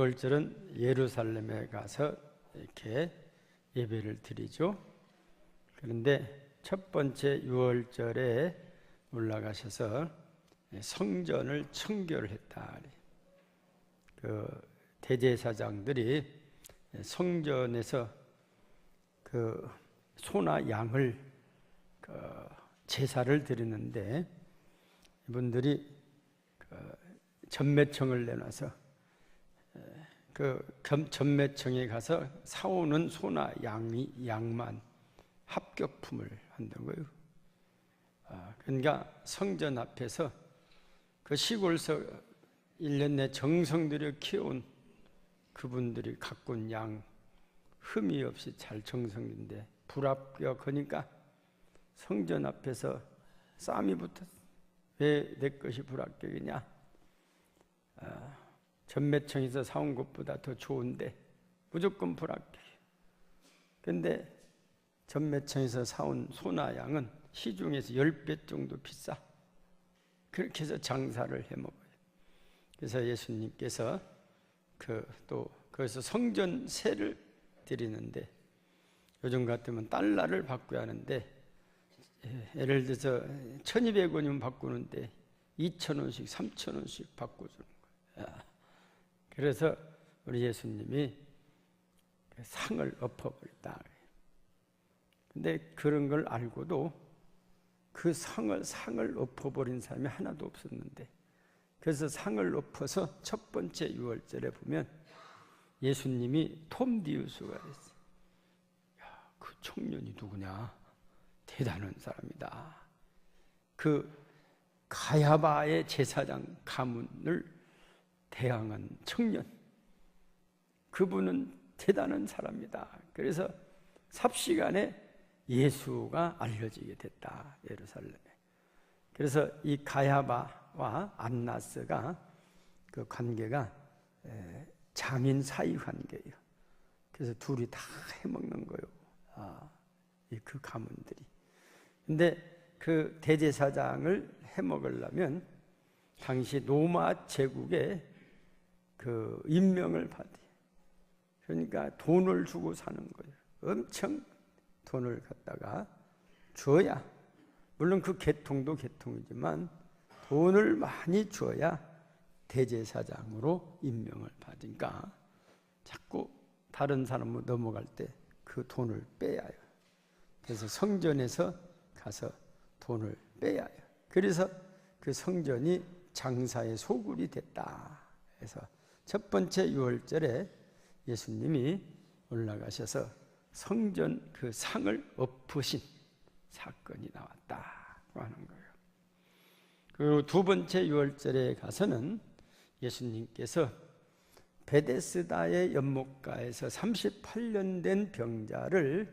유월절은 예루살렘에 가서 이렇게 예배를 드리죠. 그런데 첫 번째 유월절에 올라가셔서 성전을 청결했다. 그 대제사장들이 성전에서 그 소나 양을 제사를 드리는데 이분들이 전매청을 내놔서 그 전매청에 가서 사오는 소나 양만 합격품을 한다는 거예요. 그러니까 성전 앞에서 그 시골서 1년 내 정성 들여 키운 그분들이 가꾼 양 흠이 없이 잘 정성인데 불합격하니까 성전 앞에서 싸움이 붙었어. 왜 내 것이 불합격이냐? 전매청에서 사온 것보다 더 좋은데 무조건 불합격. 근데 전매청에서 사온 소나 양은 시중에서 10배 정도 비싸. 그렇게 해서 장사를 해먹어요. 그래서 예수님께서 또 거기서 성전세를 드리는데 요즘 같으면 달러를 바꿔야 하는데 예를 들어서 1200원이면 바꾸는데 2000원씩 3000원씩 바꿔주는 거예요. 그래서 우리 예수님이 상을 엎어버렸다. 근데 그런 걸 알고도 그 상을 엎어버린 사람이 하나도 없었는데, 그래서 상을 엎어서 첫 번째 유월절에 보면 예수님이 톰디우스가 있어요. 야, 그 청년이 누구냐? 대단한 사람이다. 그 가야바의 제사장 가문을 대항한 청년, 그분은 대단한 사람이다. 그래서 삽시간에 예수가 알려지게 됐다, 예루살렘에. 그래서 이 가야바와 안나스가 그 관계가 장인 사이 관계예요. 그래서 둘이 다 해먹는 거예요. 그 가문들이. 근데 그 대제사장을 해먹으려면 당시 로마 제국의 그 임명을 받아요. 그러니까 돈을 주고 사는 거예요. 엄청 돈을 갖다가 줘야, 물론 그 계통도 계통이지만 돈을 많이 줘야 대제사장으로 임명을 받으니까 자꾸 다른 사람으로 넘어갈 때 그 돈을 빼야 해요. 그래서 성전에서 가서 돈을 빼야 해요. 그래서 그 성전이 장사의 소굴이 됐다. 그래서 첫 번째 유월절에 예수님이 올라가셔서 성전 그 상을 엎으신 사건이 나왔다고 하는 거예요. 그리고 두 번째 유월절에 가서는 예수님께서 베데스다의 연못가에서 38년 된 병자를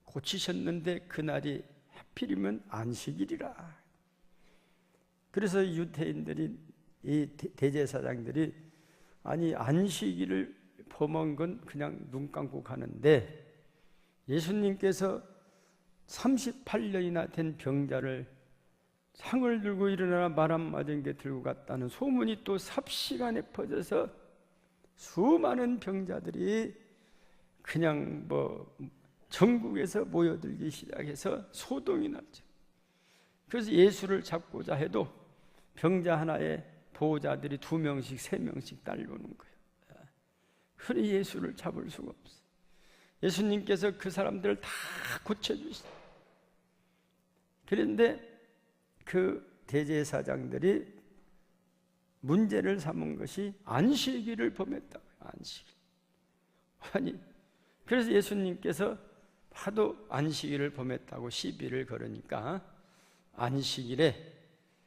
고치셨는데 그날이 하필이면 안식일이라. 그래서 유대인들이, 이 대제사장들이, 아니 안식일을 범한 건 그냥 눈 감고 가는데 예수님께서 38년이나 된 병자를 상을 들고 일어나라 말 한마디에 들고 갔다는 소문이 또 삽시간에 퍼져서 수많은 병자들이 그냥 전국에서 모여들기 시작해서 소동이 났죠. 그래서 예수를 잡고자 해도 병자 하나에 보호자들이 2명씩 3명씩 달려오는 거예요. 그러니 예수를 잡을 수가 없어요. 예수님께서 그 사람들을 다 고쳐주시죠. 그런데 그 대제사장들이 문제를 삼은 것이 안식일을 범했다고요. 안식일. 아니, 그래서 예수님께서 하도 안식일을 범했다고 시비를 걸으니까 안식일에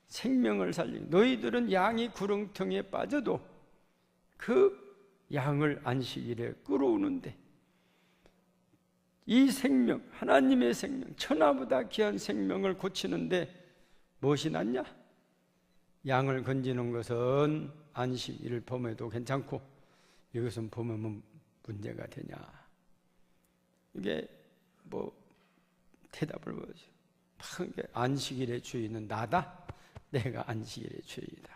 생명을 살리고, 너희들은 양이 구렁텅이에 빠져도 그 양을 안식일에 끌어오는데 이 생명, 하나님의 생명, 천하보다 귀한 생명을 고치는데 무엇이 낫냐? 양을 건지는 것은 안식일을 범해도 괜찮고 이것은 범하면 문제가 되냐? 이게 대답을 보죠. 안식일의 주인은 나다. 내가 안식일의 주인이다.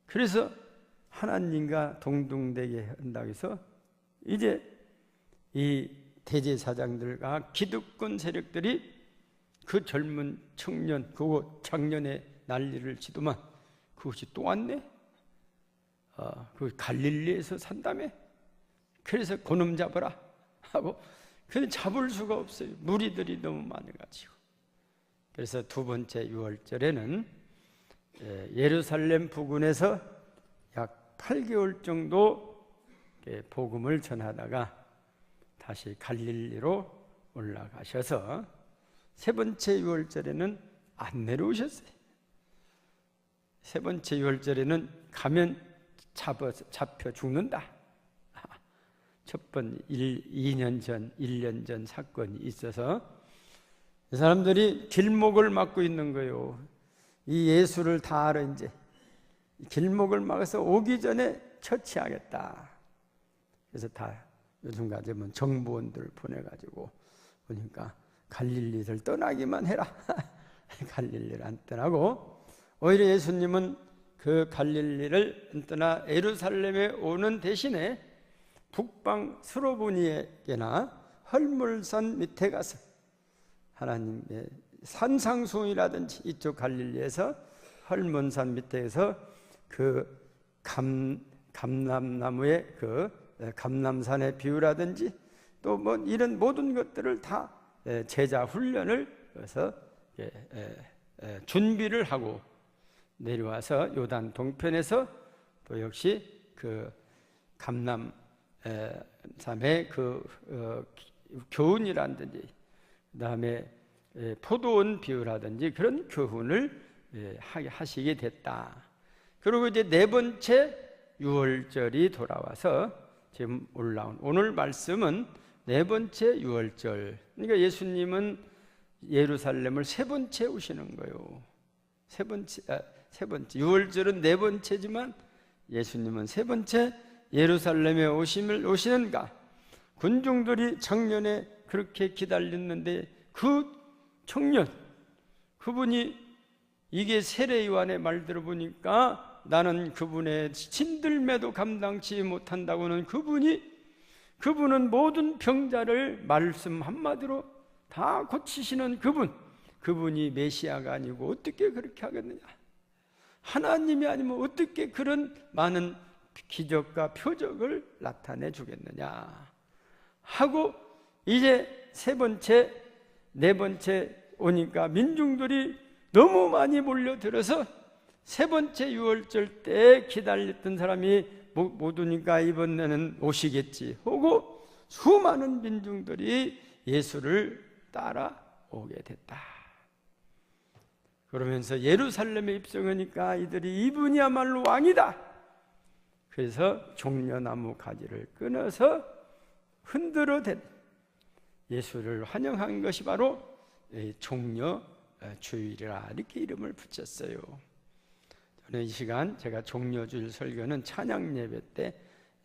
그래서 하나님과 동등되게 한다고 해서 이제 이 대제사장들과 기득권 세력들이 그 젊은 청년, 그거 작년에 난리를 치더만 그것이 또 왔네? 그 갈릴리에서 산다며? 그래서 그놈 잡아라 하고, 근데 잡을 수가 없어요. 무리들이 너무 많아가지고. 그래서 두 번째 유월절에는 예루살렘 부근에서 약 8개월 정도 복음을 전하다가 다시 갈릴리로 올라가셔서 세 번째 유월절에는 안 내려오셨어요. 세 번째 유월절에는 가면 잡혀 죽는다. 첫 번 2년 전, 1년 전 사건이 있어서 사람들이 길목을 막고 있는 거예요. 이 예수를 다 알아. 이제 길목을 막아서 오기 전에 처치하겠다. 그래서 다 요즘 같으면 정보원들 보내가지고 보니까 갈릴리를 떠나기만 해라. 갈릴리를 안 떠나고 오히려 예수님은 그 갈릴리를 안 떠나 예루살렘에 오는 대신에 북방 스로보니에게나 헐물산 밑에 가서 하나님의 산상수훈이라든지 이쪽 갈릴리에서 헐문산 밑에서 그 감람나무의 그 감람산의 비유라든지 또 뭐 이런 모든 것들을 다 제자 훈련을 해서 준비를 하고 내려와서 요단 동편에서 또 역시 그 감람산의 그 교훈이라든지 그다음에 포도원 비유라든지 그런 교훈을 하시게 됐다. 그리고 이제 네 번째 유월절이 돌아와서 지금 올라온 오늘 말씀은 네 번째 유월절. 그러니까 예수님은 예루살렘을 세 번째 오시는 거예요. 세 번째 유월절은 네 번째지만 예수님은 세 번째 예루살렘에 오시는가. 군중들이 작년에 그렇게 기다렸는데 그 청년, 그분이 이게 세례 요한의 말 들어보니까 나는 그분의 힘들매도 감당치 못한다고는 그분은 모든 병자를 말씀 한마디로 다 고치시는 그분이 메시아가 아니고 어떻게 그렇게 하겠느냐? 하나님이 아니면 어떻게 그런 많은 기적과 표적을 나타내 주겠느냐? 하고 이제 세 번째, 네 번째 오니까 민중들이 너무 많이 몰려들어서 세 번째 유월절 때 기다렸던 사람이 못 오니까 이번에는 오시겠지 하고 수많은 민중들이 예수를 따라오게 됐다. 그러면서 예루살렘에 입성하니까 이들이 이분이야말로 왕이다. 그래서 종려나무 가지를 끊어서 흔들어댄 예수를 환영한 것이 바로 종려주일이라 이렇게 이름을 붙였어요. 저는 이 시간 제가 종려주일 설교는 찬양 예배 때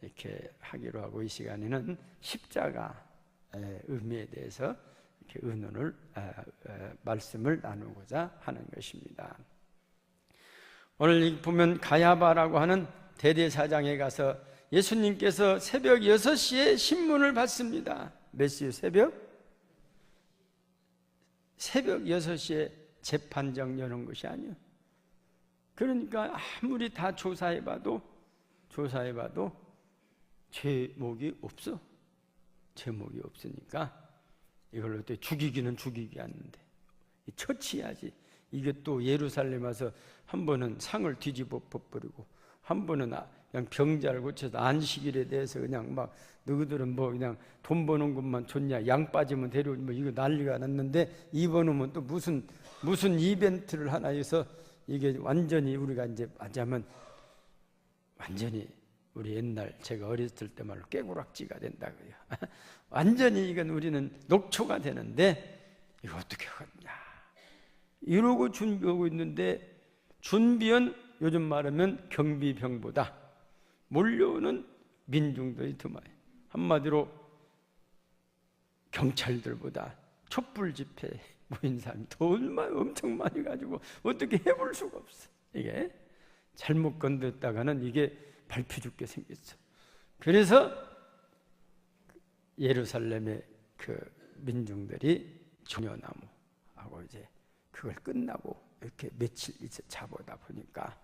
이렇게 하기로 하고 이 시간에는 십자가 의미에 대해서 이렇게 의논을 말씀을 나누고자 하는 것입니다. 오늘 보면 가야바라고 하는 대제사장에 가서 예수님께서 새벽 6시에 신문을 받습니다. 몇 시에 새벽 6시에 재판정 여는 것이 아니에요. 그러니까 아무리 다 조사해봐도 제목이 없어. 제목이 없으니까 이걸로 또 죽이기는 죽이지 않는데 처치해야지. 이게 또 예루살렘 와서 한 번은 상을 뒤집어 버리고 한 번은 그냥 병자를 고쳐서 안식일에 대해서 그냥 막 너희들은 뭐 그냥 돈 버는 것만 좋냐, 양 빠지면 데려오지 뭐 이거 난리가 났는데 이번은 또 무슨 이벤트를 하나 해서 이게 완전히 우리가 이제 하자면 완전히 우리 옛날 제가 어렸을 때 말로 깨구락지가 된다고요. 완전히 이건 우리는 녹초가 되는데 이거 어떻게 하겠냐 이러고 준비하고 있는데 준비한 요즘 말하면 경비병보다 몰려오는 민중들이 더 많아요. 한마디로 경찰들보다 촛불 집회 모인 사람이 더 엄청 많이 가지고 어떻게 해볼 수가 없어. 이게 잘못 건드렸다가는 이게 밟혀 죽게 생겼어. 그래서 예루살렘의 그 민중들이 종려나무하고 이제 그걸 끝나고 이렇게 며칠 이제 잡아다 보니까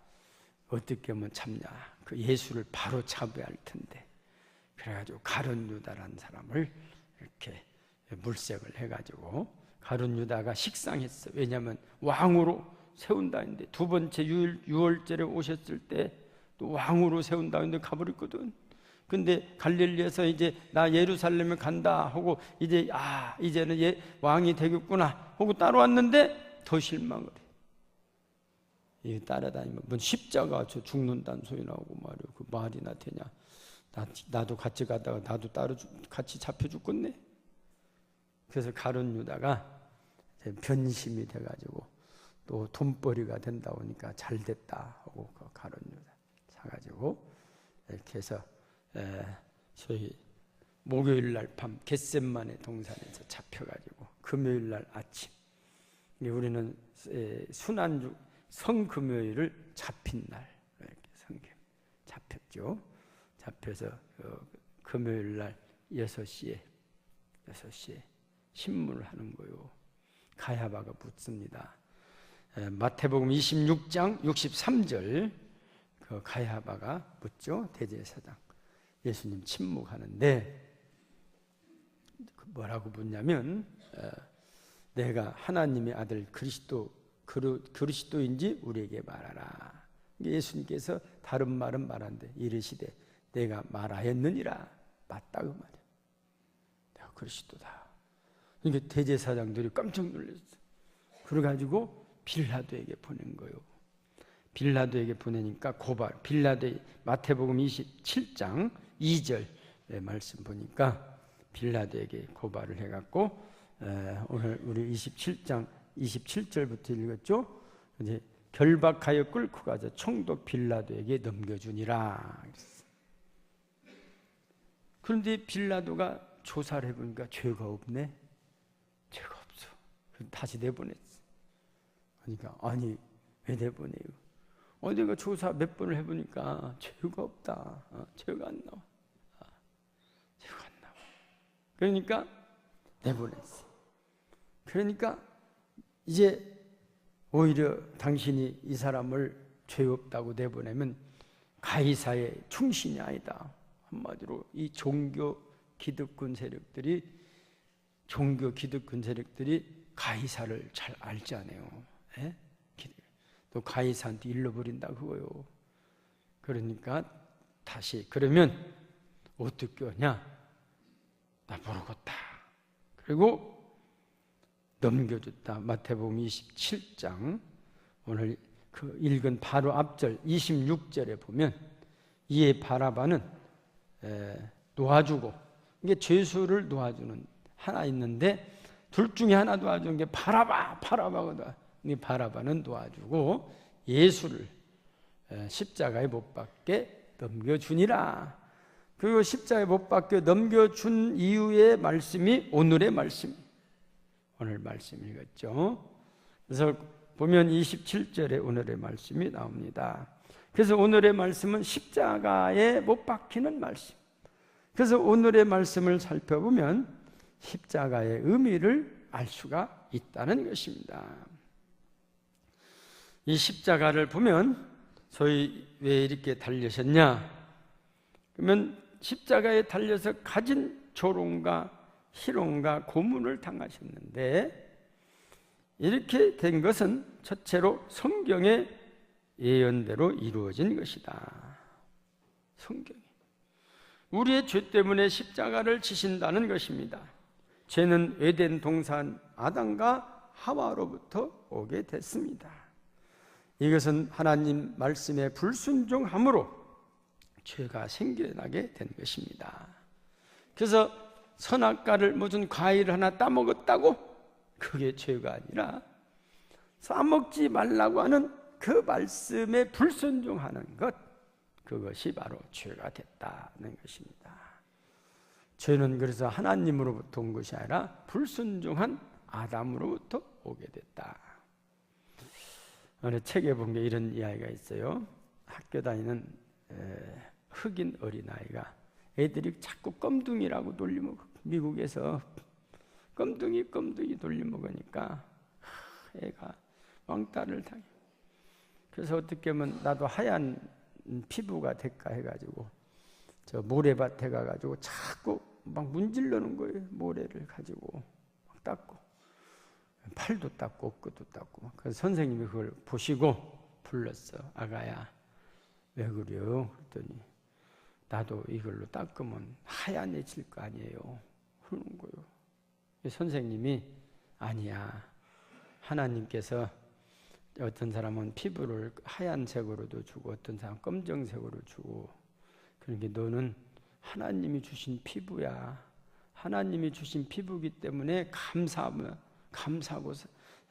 어떻게 하면 참냐, 그 예수를 바로 잡아야 할 텐데, 그래가지고 가룟 유다라는 사람을 이렇게 물색을 해가지고 가룟 유다가 식상했어. 왜냐하면 왕으로 세운다는데 두 번째 유월절에 오셨을 때 또 왕으로 세운다는데 가버렸거든. 근데 갈릴리에서 이제 나 예루살렘에 간다 하고 이제 이제는 왕이 되겠구나 하고 따라왔는데 더 실망을 해. 이 따라다니면 뭔 십자가 저 죽는다는 소리 나오고 말이야. 그 말이나 되냐? 나도 같이 가다가 나도 따로 같이 잡혀 죽겠네. 그래서 가룟 유다가 변심이 돼가지고 또 돈벌이가 된다 보니까 잘 됐다 하고 그 가룟 유다 사가지고 이렇게 해서 소위 목요일 날 밤 겟셋마네 동산에서 잡혀가지고 금요일 날 아침, 우리는 순환주 성금요일을 잡힌 날 이렇게 성김 잡혔죠. 잡혀서 금요일 날 6시에 신문을 하는 거요. 가야바가 묻습니다. 마태복음 26장 63절 그 가야바가 묻죠. 대제사장 예수님 침묵하는데 뭐라고 묻냐면 내가 하나님의 아들 그리스도인지 우리에게 말하라. 예수님께서 다른 말은 말한데 이르시되 내가 말하였느니라. 맞다 그 말이야. 내가 그리스도다. 그러니까 대제사장들이 깜짝 놀랐어. 그래가지고 빌라도에게 보낸 거예요. 빌라도에게 보내니까 고발. 빌라도 마태복음 27장 2절 말씀 보니까 빌라도에게 고발을 해갖고 오늘 우리 27장 27절부터 읽었죠. 이제 결박하여 끌고 가서 총독 빌라도에게 넘겨주니라. 그런데 빌라도가 조사를 해보니까 죄가 없네. 죄가 없어. 다시 내보냈어. 그러니까 아니 왜 내보내요? 내가 조사 몇 번을 해보니까 죄가 없다. 죄가 안 나와. 죄가 안 나와. 그러니까 내보냈어. 그러니까 이제 오히려 당신이 이 사람을 죄 없다고 내보내면 가이사의 충신이 아니다. 한마디로 이 종교 기득권 세력들이 가이사를 잘 알잖아요. 예? 또 가이사한테 일러버린다 그거요. 그러니까 다시 그러면 어떻게 하냐? 나 모르겠다. 그리고 넘겨줬다. 마태복음 27장 오늘 그 읽은 바로 앞절 26절에 보면 이에 바라바는 놓아주고, 이게 죄수를 놓아주는 하나 있는데 둘 중에 하나 놓아주는 게 바라바거든. 이 바라바는 놓아주고 예수를 십자가에 못 박게 넘겨주니라. 그리고 십자가에 못 박게 넘겨준 이후의 말씀이 오늘의 말씀. 오늘 말씀 읽었죠. 그래서 보면 27절에 오늘의 말씀이 나옵니다. 그래서 오늘의 말씀은 십자가에 못 박히는 말씀. 그래서 오늘의 말씀을 살펴보면 십자가의 의미를 알 수가 있다는 것입니다. 이 십자가를 보면 소위 왜 이렇게 달리셨냐? 그러면 십자가에 달려서 가진 조롱과 희롱과 고문을 당하셨는데, 이렇게 된 것은 첫째로 성경의 예언대로 이루어진 것이다. 성경이 우리의 죄 때문에 십자가를 지신다는 것입니다. 죄는 에덴 동산 아담과 하와로부터 오게 됐습니다. 이것은 하나님 말씀에 불순종함으로 죄가 생겨나게 된 것입니다. 그래서 선악과를 무슨 과일 하나 따먹었다고 그게 죄가 아니라 따먹지 말라고 하는 그 말씀에 불순종하는 것, 그것이 바로 죄가 됐다는 것입니다. 죄는 그래서 하나님으로부터 온 것이 아니라 불순종한 아담으로부터 오게 됐다. 어느 책에 본 게 이런 이야기가 있어요. 학교 다니는 흑인 어린아이가 애들이 자꾸 껌둥이라고 돌려먹어. 미국에서 껌둥이 돌려먹으니까 애가 왕따를 당해. 그래서 어떻게 하면 나도 하얀 피부가 될까 해가지고 저 모래밭에 가가지고 자꾸 막 문질러는 거예요. 모래를 가지고 막 닦고 팔도 닦고 어깨도 닦고. 그래서 선생님이 그걸 보시고 불렀어. 아가야 왜 그래요? 그랬더니 나도 이걸로 닦으면 하얀해질 거 아니에요. 그러는 거예요. 선생님이 아니야. 하나님께서 어떤 사람은 피부를 하얀색으로도 주고 어떤 사람은 검정색으로 주고, 그러니까 너는 하나님이 주신 피부야. 하나님이 주신 피부이기 때문에 감사하고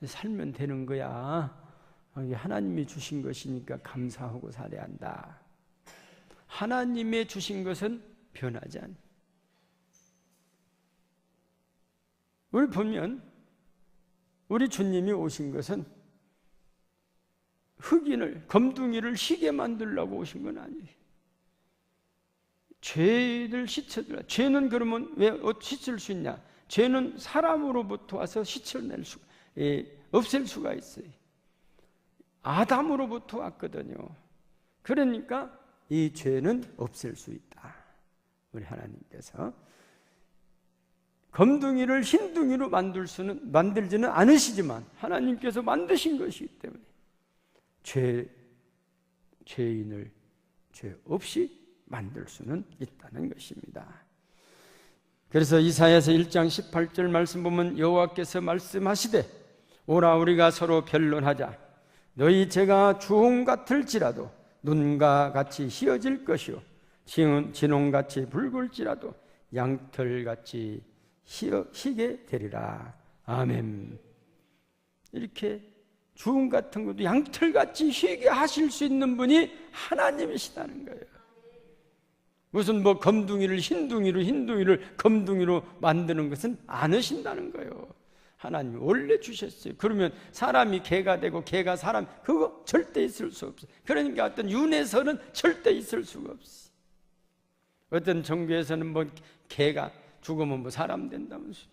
살면 되는 거야. 하나님이 주신 것이니까 감사하고 살아야 한다. 하나님의 주신 것은 변하지 않아. 우리 보면 우리 주님이 오신 것은 흑인을, 검둥이를 희게 만들려고 오신 건 아니에요. 죄를 씻어주라. 죄는 그러면 왜 씻을 수 있냐? 죄는 사람으로부터 와서 씻어낼 수가, 없앨 수가 있어요. 아담으로부터 왔거든요. 그러니까 이 죄는 없앨 수 있다. 우리 하나님께서 검둥이를 흰둥이로 만들지는 않으시지만 하나님께서 만드신 것이기 때문에 죄인을 죄 없이 만들 수는 있다는 것입니다. 그래서 이사야서 1장 18절 말씀 보면 여호와께서 말씀하시되 오라 우리가 서로 변론하자. 너희 죄가 주홍 같을지라도 눈과 같이 희어질 것이요 진홍같이 붉을지라도 양털같이 희게 되리라. 아멘. 이렇게 주홍 같은 것도 양털같이 희게 하실 수 있는 분이 하나님이시다는 거예요. 무슨 뭐 검둥이를 흰둥이를 검둥이로 만드는 것은 않으신다는 거예요. 하나님이 원래 주셨어요. 그러면 사람이 개가 되고 개가 사람, 그거 절대 있을 수 없어요. 그러니까 어떤 윤회설은 절대 있을 수가 없어요. 어떤 종교에서는 뭐 개가 죽으면 뭐 사람 된다면서,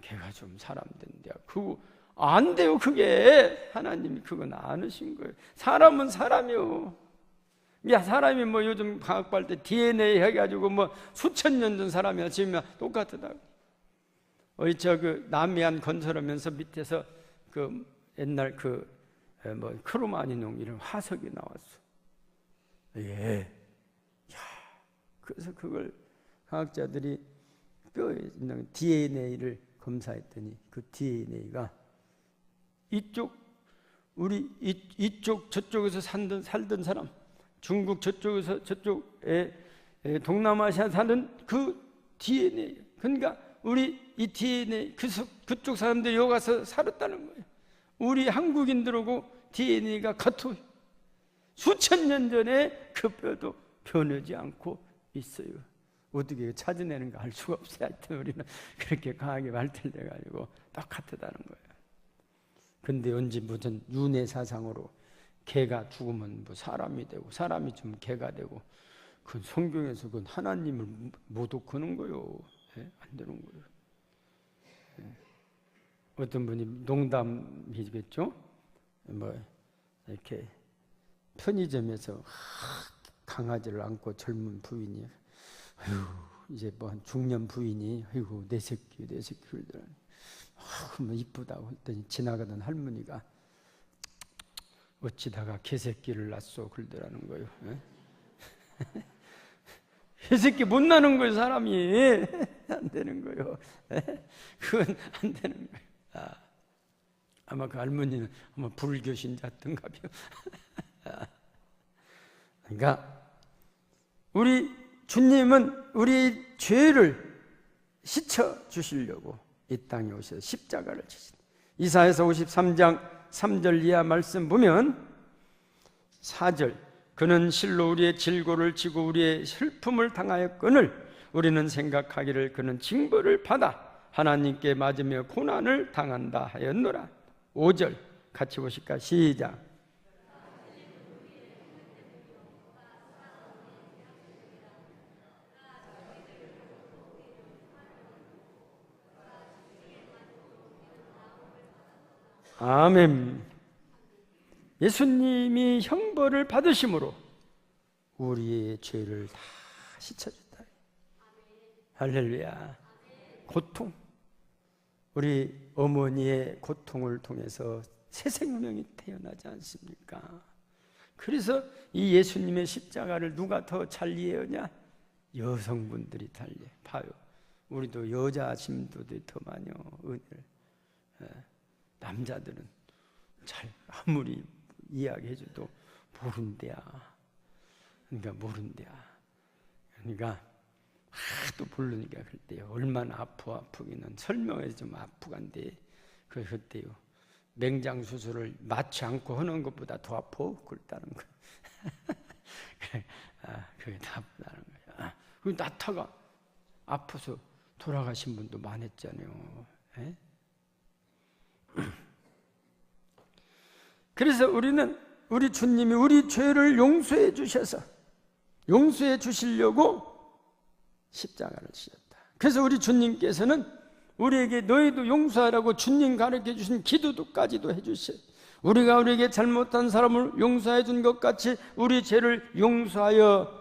개가 좀 사람 된대요. 그거 안 돼요. 그게 하나님이 그건 않으신 거예요. 사람은 사람이요. 야, 사람이 뭐 요즘 과학발 때 DNA 해가지고 뭐 수천 년 전 사람이나 지금 똑같다고. 남해안 건설하면서 밑에서 그 옛날 뭐 크로마니뇽 이런 화석이 나왔어. 예. 야, 그래서 그걸 과학자들이 그 DNA를 검사했더니 그 DNA가 이쪽 저쪽에서 살던 사람, 중국 저쪽에서 저쪽에 동남아시아 사는 그 DNA. 그러니까 우리 이 DNA 그쪽 사람들이 여기 가서 살았다는 거예요. 우리 한국인들하고 DNA가 같아요. 수천 년 전에 그 뼈도 변하지 않고 있어요. 어떻게 찾아내는가 할 수가 없어요. 하여튼 우리는 그렇게 강하게 발달돼가지고 똑같다는 거예요. 근데 언제 무슨 윤회 사상으로 개가 죽으면 뭐 사람이 되고 사람이 좀 개가 되고, 그건 성경에서 그건 하나님을 모독하는 거예요. 안 되는 거예요. 어떤 분이 농담이겠죠? 뭐 이렇게 편의점에서 강아지를 안고 젊은 부인이, 아유 이제 뭐 한 중년 부인이, 아이고 내 새끼 그러더니 뭐 이쁘다고 했더니 지나가던 할머니가 어찌다가 개새끼를 낳소 그러더라는 거예요. 개새끼 못 낳는 거예요. 사람이 안 되는 거예요. 그건 안 되는 거예요. 아마 그 할머니는 아마 불교 신자였던가요. 그러니까 우리 주님은 우리 죄를 씻어 주시려고 이 땅에 오셔서 십자가를 지신. 이사야서 53장 3절 이하 말씀 보면 4절, 그는 실로 우리의 질고를 지고 우리의 슬픔을 당하였거늘 우리는 생각하기를 그는 징벌을 받아 하나님께 맞으며 고난을 당한다 하였노라. 5절 같이 보실까? 시작. 아멘. 예수님이 형벌을 받으심으로 우리의 죄를 다 씻어줬다. 할렐루야. 고통, 우리 어머니의 고통을 통해서 새 생명이 태어나지 않습니까? 그래서 이 예수님의 십자가를 누가 더 잘 이해하냐? 여성분들이 잘 이해. 봐요. 우리도 여자 신도들이 더 많이요, 은혜를. 남자들은 잘 아무리 이야기해줘도 모른대야. 그러니까 모른대야. 그러니까 하도 부르니까 그랬대요. 얼마나 아프기는 설명해서 좀 아프간데 그랬대요. 맹장 수술을 마취 않고 하는 것보다 더 아파? 그랬다는 거예요. 그게 더 아프다는 거예요. 그 나타가 아파서 돌아가신 분도 많았잖아요. 에? 그래서 우리는 우리 주님이 우리 죄를 용서해 주셔서 용서해 주시려고 십자가를 지셨다. 그래서 우리 주님께서는 우리에게 너희도 용서하라고 주님 가르쳐 주신 기도도까지도 해주셔요. 우리가 우리에게 잘못한 사람을 용서해 준 것 같이 우리 죄를 용서하여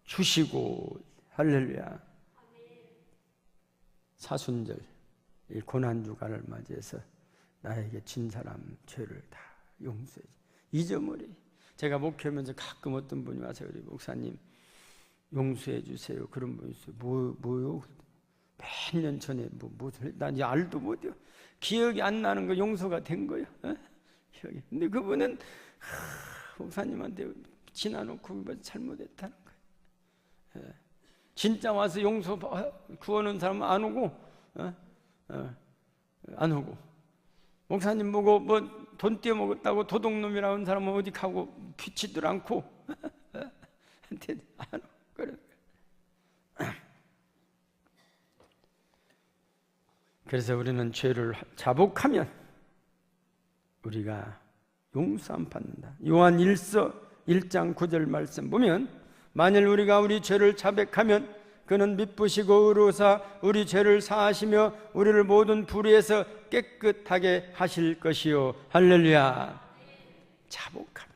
주시고, 할렐루야. 사순절 이 고난주간을 맞이해서 나에게 진 사람 죄를 다 용서해, 잊어버려. 제가 목회하면서 가끔 어떤 분이 와서 우리 목사님 용서해 주세요. 그런 분이 있어요. 뭐요? 몇 년 전에 난 이제 알도 못해요. 기억이 안 나는 거 용서가 된 거예요. 기억이. 근데 그분은 목사님한테 지나놓고 잘못했다는 거예요. 진짜 와서 용서 구하는 사람은 안 오고, 안 오고. 목사님 보고 뭐 돈 떼어먹었다고 도둑놈이라고 하는 사람은 어디 가고 귀치들 않고 안 오고 그래. 그래서 우리는 죄를 자복하면 우리가 용서 안 받는다. 요한 1장 9절 말씀 보면 만일 우리가 우리 죄를 자백하면 그는 미쁘시고 의로우사 우리 죄를 사하시며 우리를 모든 불의에서 깨끗하게 하실 것이요. 할렐루야. 자복함.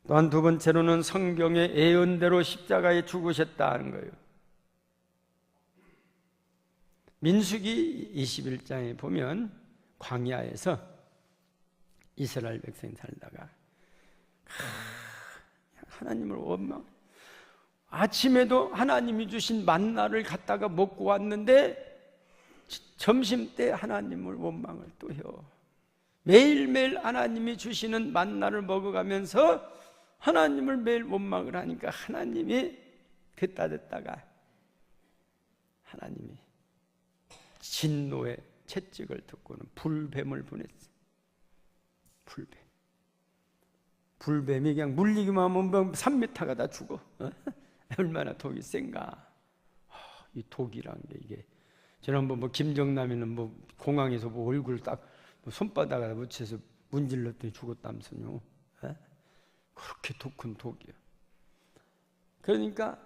또한 두 번째로는 성경의 예언대로 십자가에 죽으셨다는 거예요. 민수기 21장에 보면 광야에서 이스라엘 백성이 살다가 하나님을 원망, 아침에도 하나님이 주신 만나를 갖다가 먹고 왔는데 점심 때 하나님을 원망을 또 해요. 매일매일 하나님이 주시는 만나를 먹어가면서 하나님을 매일 원망을 하니까 하나님이 됐다가 하나님이 진노의 채찍을 듣고는 불뱀을 보냈어요. 불뱀이 그냥 물리기만 하면 3m가 다 죽어. 얼마나 독이 센가. 이 독이란 게 이게 지난번 김정남이는 공항에서 얼굴 딱 손바닥에다 묻혀서 문질렀더니 죽었다면서요. 그렇게 독한 독이야. 그러니까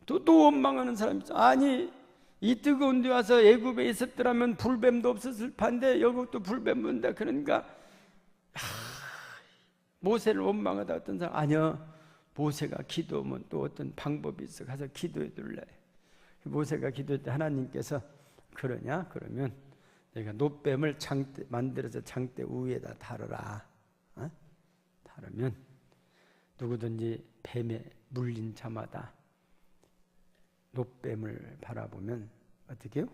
또 원망하는 사람이 있어. 아니 이 뜨거운 데 와서 애굽에 있었더라면 불뱀도 없었을 판데 여기 또 불뱀 문다. 그러니까 모세를 원망하다 어떤 사람, 아니요, 모세가 기도하면 또 어떤 방법이 있어. 가서 기도해 둘래. 모세가 기도할 때 하나님께서 그러냐? 그러면 내가 노뱀을 만들어서 장대 위에다 달아라. 달으면 누구든지 뱀에 물린 자마다 노뱀을 바라보면 어떻게 해요?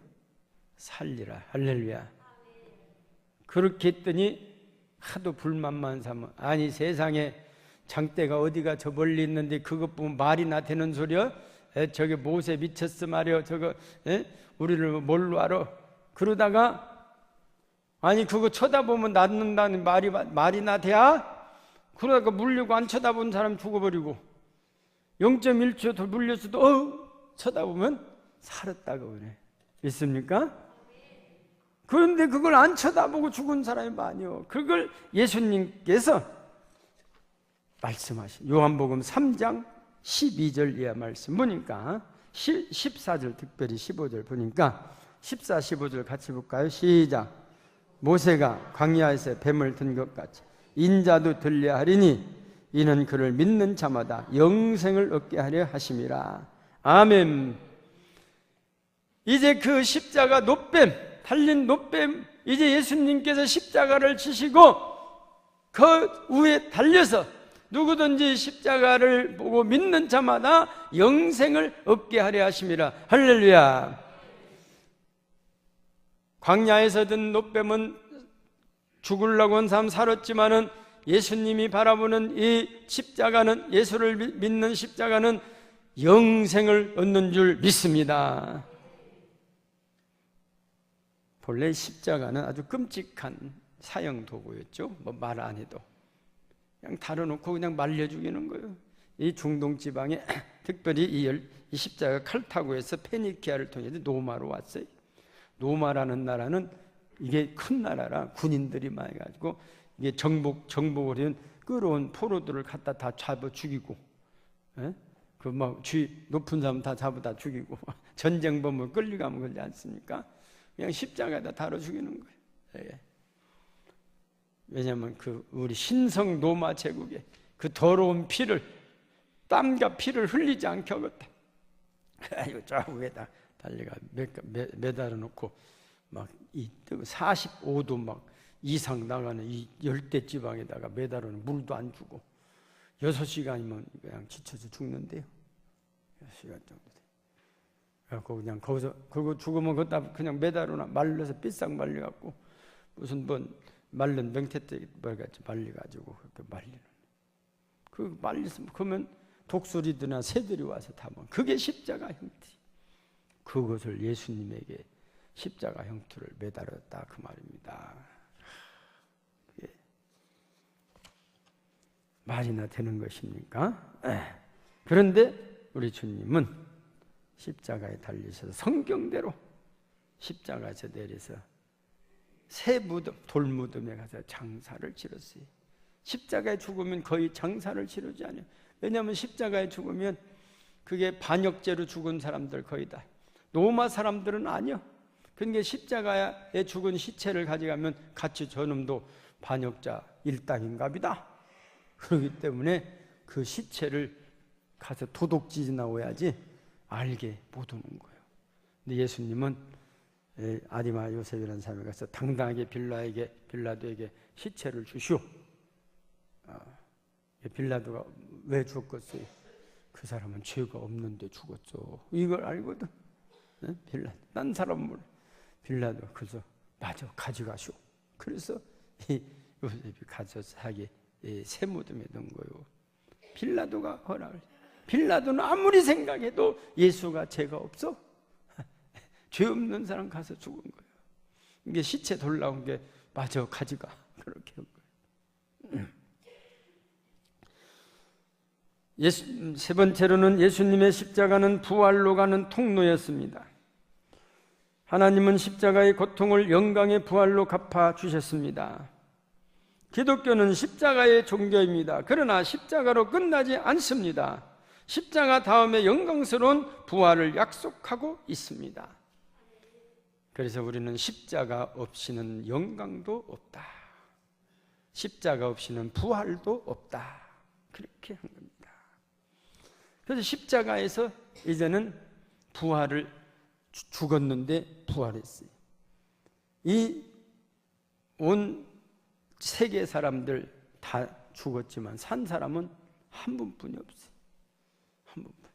살리라. 할렐루야. 그렇게 했더니 하도 불만만 사면, 아니 세상에 장대가 어디가 저 멀리 있는데 그것 보면 말이나 되는 소리야? 저게 모세 미쳤어 말이야. 저거 우리를 뭘로 알아? 그러다가 아니 그거 쳐다보면 낫는다는 말이나 돼야? 그러다가 물리고 안 쳐다본 사람 죽어버리고 0.1초 더 물렸어도 쳐다보면 살았다고 그래. 있습니까? 그런데 그걸 안 쳐다보고 죽은 사람이 많이요. 그걸 예수님께서 말씀하신 요한복음 3장 12절 이하 말씀 보니까 14절 특별히 15절 보니까 14, 15절 같이 볼까요? 시작. 모세가 광야에서 뱀을 든 것 같이 인자도 들려 하리니 이는 그를 믿는 자마다 영생을 얻게 하려 하심이라. 아멘. 이제 그 십자가 노뱀, 달린 노뱀, 이제 예수님께서 십자가를 지시고 그 위에 달려서 누구든지 십자가를 보고 믿는 자마다 영생을 얻게 하려 하심이라. 할렐루야. 광야에서 든 노뱀은 죽으려고 한 사람 살았지만은 예수님이 바라보는 이 십자가는, 예수를 믿는 십자가는 영생을 얻는 줄 믿습니다. 본래 십자가는 아주 끔찍한 사형 도구였죠. 뭐 말 안 해도 그냥 다뤄놓고 그냥 말려 죽이는 거예요. 이 중동 지방에 특별히 이 십자가 칼타고에서 페니키아를 통해서 노마로 왔어요. 노마라는 나라는 이게 큰 나라라 군인들이 많이 가지고 이게 정복을 하면 끌어온 포로들을 갖다 다 잡아 죽이고, 그 막 높은 사람 다 잡아다 죽이고, 전쟁범을 끌려가면 그러지 않습니까? 그냥 십자가에다 달아 죽이는 거예요. 예. 왜냐하면 그 우리 신성 로마 제국의 그 더러운 피를, 땀과 피를 흘리지 않게 하겠다. 이거 저 위에다 달리가 매달아 놓고 막 이 45도 막 이상 나가는 이 열대 지방에다가 매달아 놓은 물도 안 주고 6시간이면 그냥 지쳐서 죽는데요. 6시간 정도 돼. 그래갖고 그냥 거기서 그거 죽으면 그다 그냥 매달아놔. 말려서 삐싹 말려갖고 무슨 뭐 말른 명태떼기 같이 말려가지고 그렇게 말리는. 그 말렸으면 그러면 독수리들이나 새들이 와서 다 먹. 그게 십자가 형태. 그것을 예수님에게 십자가 형태를 매달았다 그 말입니다. 예. 말이나 되는 것입니까? 그런데 우리 주님은 십자가에 달리셔서 성경대로 십자가에서 내려서 새 무덤, 돌무덤에 가서 장사를 치렀어요. 십자가에 죽으면 거의 장사를 치르지 않아요. 왜냐하면 십자가에 죽으면 그게 반역죄로 죽은 사람들 거의 다. 로마 사람들은 아니요. 그러니까 십자가에 죽은 시체를 가져가면 같이 저놈도 반역자 일당인갑이다. 그렇기 때문에 그 시체를 가서 도둑질이 나와야지 알게 못 오는 거예요. 근데 예수님은 아리마 요셉이라는 사람이 가서 당당하게 빌라도에게 시체를 주시오. 빌라도가 왜 죽었어요? 그 사람은 죄가 없는데 죽었죠. 이걸 알거든. 빌라도 딴 사람은 몰라. 빌라도 그래서 맞아 가져가시오. 그래서 이 요셉이 가져서 하게 새 무덤에 넣은 거예요. 빌라도가 허락을. 빌라도는 아무리 생각해도 예수가 죄가 없어. 죄 없는 사람 가서 죽은 거예요. 이게 시체 돌라온 게 맞아 가져가 그렇게 한 거예요. 세 번째로는 예수님의 십자가는 부활로 가는 통로였습니다. 하나님은 십자가의 고통을 영광의 부활로 갚아주셨습니다. 기독교는 십자가의 종교입니다. 그러나 십자가로 끝나지 않습니다. 십자가 다음에 영광스러운 부활을 약속하고 있습니다. 그래서 우리는 십자가 없이는 영광도 없다. 십자가 없이는 부활도 없다. 그렇게 한 겁니다. 그래서 십자가에서 이제는 부활을 죽었는데 부활했어요. 이 온 세계 사람들 다 죽었지만 산 사람은 한 분뿐이 없어요. 한 분뿐.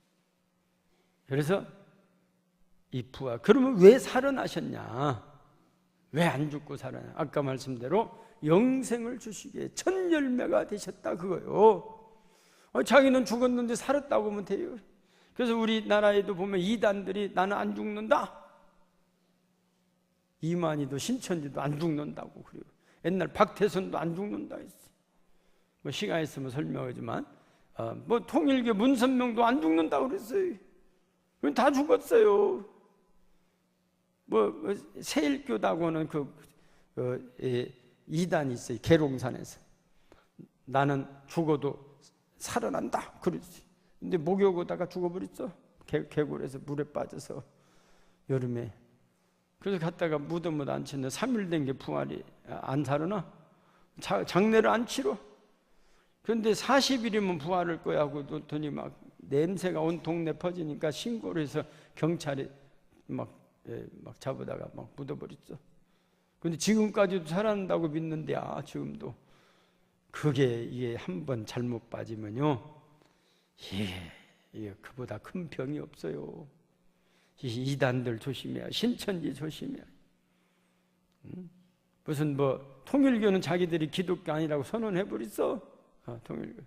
그래서 이 부활. 그러면 왜 살아나셨냐? 왜 안 죽고 살아나? 아까 말씀대로 영생을 주시기에 첫 열매가 되셨다 그거요. 자기는 죽었는데 살았다고 하면 돼요. 그래서 우리나라에도 보면 이단들이 나는 안 죽는다. 이만희도 신천지도 안 죽는다고 그래요. 옛날 박태선도 안 죽는다 했어요. 뭐 시간 있으면 설명하지만 뭐 통일교 문선명도 안 죽는다고 그랬어요. 다 죽었어요. 뭐 세일교다고는 이단이 있어요. 계룡산에서 나는 죽어도 살아난다 그랬어요. 근데 목욕하다가 죽어버렸어. 개굴에서 물에 빠져서 여름에 그래서 갔다가 무덤을 안 치는데 3일 된 게 부활이 안 살아나? 장례를 안 치러? 그런데 40일이면 부활할 거야 하고 뒀더니 막 냄새가 온 동네 퍼지니까 신고를 해서 경찰이 막 잡아다가 막 묻어버렸어. 근데 지금까지도 살아난다고 믿는데, 지금도. 그게 이게 한번 잘못 빠지면요, 이게 그보다 큰 병이 없어요. 이단들 조심해야, 신천지 조심해야. 무슨 뭐 통일교는 자기들이 기독교 아니라고 선언해버렸어. 통일교.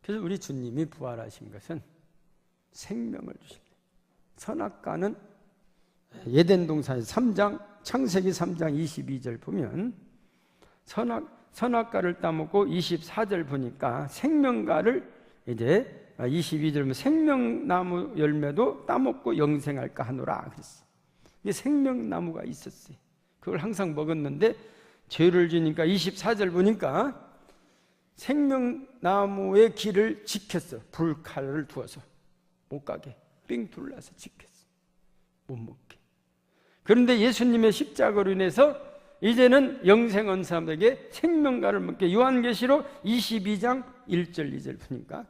그래서 우리 주님이 부활하신 것은 생명을 주신다. 선악과는 에덴 동산에서 3장, 창세기 3장 22절 보면 선악과를 따먹고 24절 보니까 생명과를 이제 22절 보면 생명나무 열매도 따먹고 영생할까 하노라 그랬어. 이게 생명나무가 있었어요. 그걸 항상 먹었는데 죄를 지니까 24절 보니까 생명나무의 길을 지켰어. 불칼을 두어서 못 가게 삥 둘러서 지켰어. 못 먹게. 그런데 예수님의 십자가로 인해서 이제는 영생 얻은 사람들에게 생명과를 먹게. 요한계시록 22장 1절 2절 보니까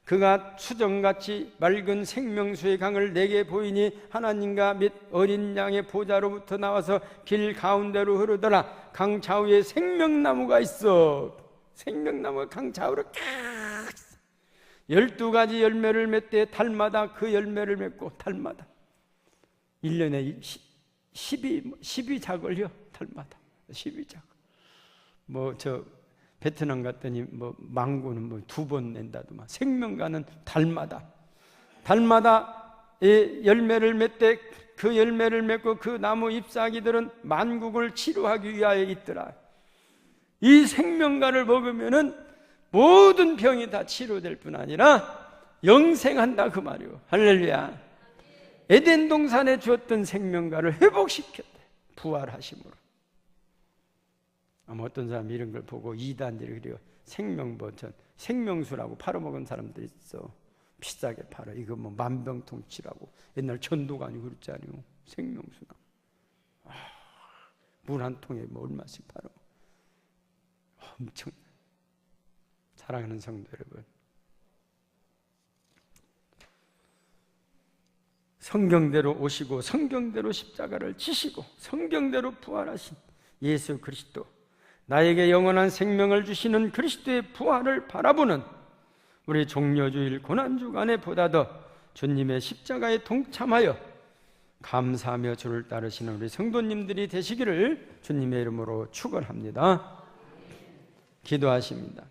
그가 수정같이 맑은 생명수의 강을 내게 보이니 하나님과 및 어린 양의 보좌로부터 나와서 길 가운데로 흐르더라. 강 좌우에 생명나무가 있어. 생명나무가 강 좌우로 쫙 12가지 열매를 맺되 달마다 그 열매를 맺고 달마다 1년에 12작을요. 달마다 12작. 베트남 갔더니 망고는 2번 낸다더만. 생명과는 달마다 열매를 맺되 그 열매를 맺고 그 나무 잎사귀들은 만국을 치료하기 위하여 있더라. 이 생명과를 먹으면은 모든 병이 다 치료될 뿐 아니라 영생한다 그 말이요. 할렐루야. 에덴 동산에 주었던 생명과를 회복시켰대. 부활하심으로. 아마 어떤 사람이 이런 걸 보고 이단들이 그래요. 생명수라고 팔아먹은 사람들이 있어. 비싸게 팔아. 이거 만병통치라고. 옛날 전도관이 그랬잖아요. 생명수나. 물 한 통에 얼마씩 팔아. 엄청. 사랑하는 성도 여러분, 성경대로 오시고 성경대로 십자가를 지시고 성경대로 부활하신 예수 그리스도, 나에게 영원한 생명을 주시는 그리스도의 부활을 바라보는 우리 종려주일 고난주간에 보다 더 주님의 십자가에 동참하여 감사하며 주를 따르시는 우리 성도님들이 되시기를 주님의 이름으로 축원합니다. 기도하십니다.